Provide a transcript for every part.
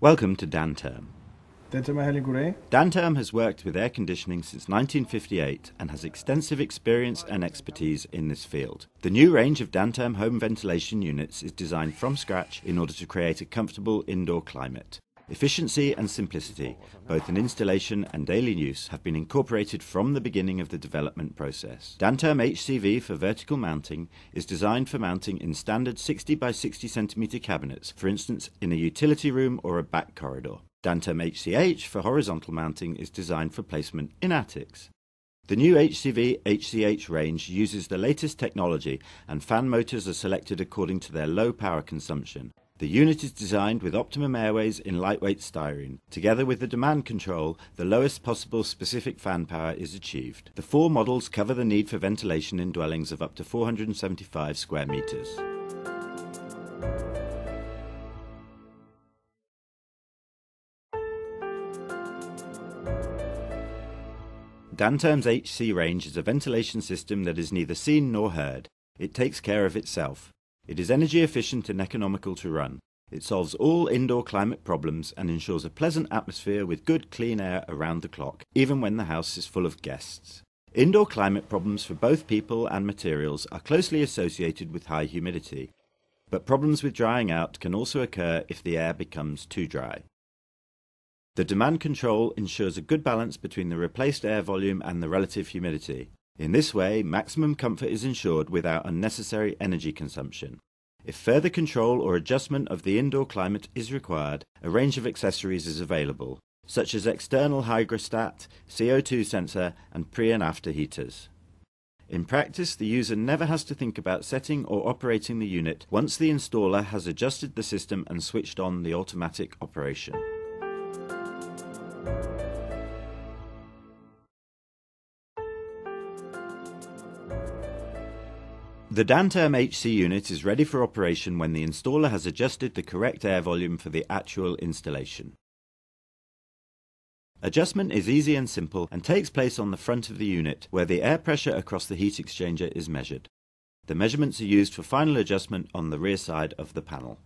Welcome to Dantherm. Dantherm. Dantherm has worked with air conditioning since 1958 and has extensive experience and expertise in this field. The new range of Dantherm home ventilation units is designed from scratch in order to create a comfortable indoor climate. Efficiency and simplicity, both in installation and daily use, have been incorporated from the beginning of the development process. Dantherm HCV for vertical mounting is designed for mounting in standard 60 by 60 cm cabinets, for instance in a utility room or a back corridor. Dantherm HCH for horizontal mounting is designed for placement in attics. The new HCV HCH range uses the latest technology, and fan motors are selected according to their low power consumption. The unit is designed with optimum airways in lightweight styrene. Together with the demand control, the lowest possible specific fan power is achieved. The four models cover the need for ventilation in dwellings of up to 475 square meters. Dantherm's HC range is a ventilation system that is neither seen nor heard. It takes care of itself. It is energy efficient and economical to run. It solves all indoor climate problems and ensures a pleasant atmosphere with good clean air around the clock, even when the house is full of guests. Indoor climate problems for both people and materials are closely associated with high humidity, but problems with drying out can also occur if the air becomes too dry. The demand control ensures a good balance between the replaced air volume and the relative humidity. In this way, maximum comfort is ensured without unnecessary energy consumption. If further control or adjustment of the indoor climate is required, a range of accessories is available, such as external hygrostat, CO2 sensor, and pre- and after heaters. In practice, the user never has to think about setting or operating the unit once the installer has adjusted the system and switched on the automatic operation. The Dantherm HC unit is ready for operation when the installer has adjusted the correct air volume for the actual installation. Adjustment is easy and simple and takes place on the front of the unit, where the air pressure across the heat exchanger is measured. The measurements are used for final adjustment on the rear side of the panel.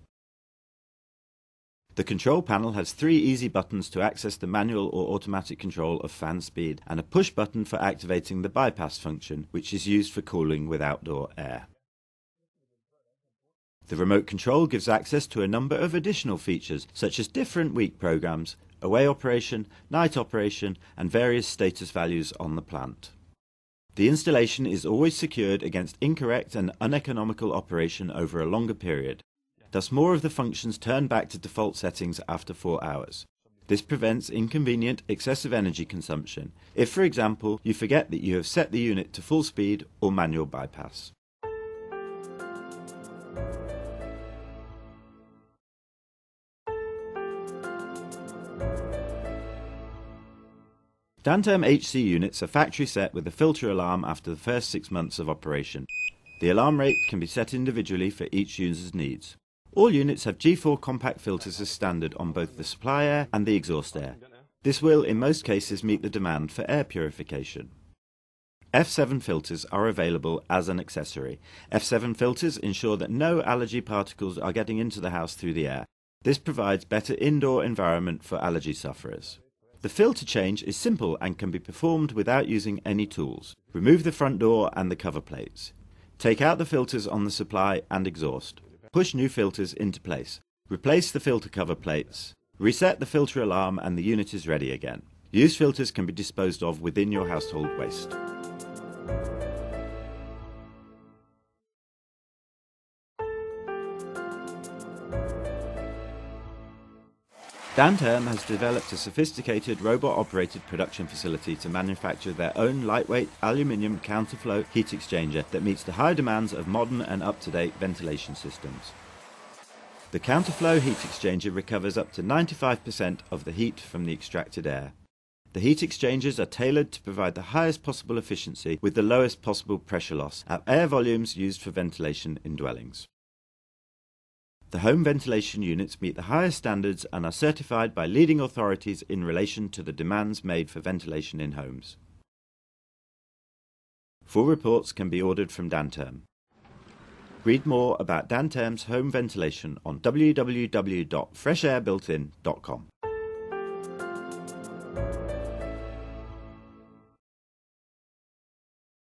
The control panel has three easy buttons to access the manual or automatic control of fan speed, and a push button for activating the bypass function, which is used for cooling with outdoor air. The remote control gives access to a number of additional features, such as different week programs, away operation, night operation, and various status values on the plant. The installation is always secured against incorrect and uneconomical operation over a longer period. Thus, more of the functions turn back to default settings after 4 hours. This prevents inconvenient, excessive energy consumption, if, for example, you forget that you have set the unit to full speed or manual bypass. Dantherm HC units are factory set with a filter alarm after the first 6 months of operation. The alarm rate can be set individually for each user's needs. All units have G4 compact filters as standard on both the supply air and the exhaust air. This will, in most cases, meet the demand for air purification. F7 filters are available as an accessory. F7 filters ensure that no allergy particles are getting into the house through the air. This provides better indoor environment for allergy sufferers. The filter change is simple and can be performed without using any tools. Remove the front door and the cover plates. Take out the filters on the supply and exhaust. Push new filters into place. Replace the filter cover plates. Reset the filter alarm and the unit is ready again. Used filters can be disposed of within your household waste. Dantherm has developed a sophisticated robot-operated production facility to manufacture their own lightweight aluminium counterflow heat exchanger that meets the high demands of modern and up-to-date ventilation systems. The counterflow heat exchanger recovers up to 95% of the heat from the extracted air. The heat exchangers are tailored to provide the highest possible efficiency with the lowest possible pressure loss at air volumes used for ventilation in dwellings. The home ventilation units meet the highest standards and are certified by leading authorities in relation to the demands made for ventilation in homes. Full reports can be ordered from Dantherm. Read more about Dantherm's home ventilation on www.freshairbuiltin.com.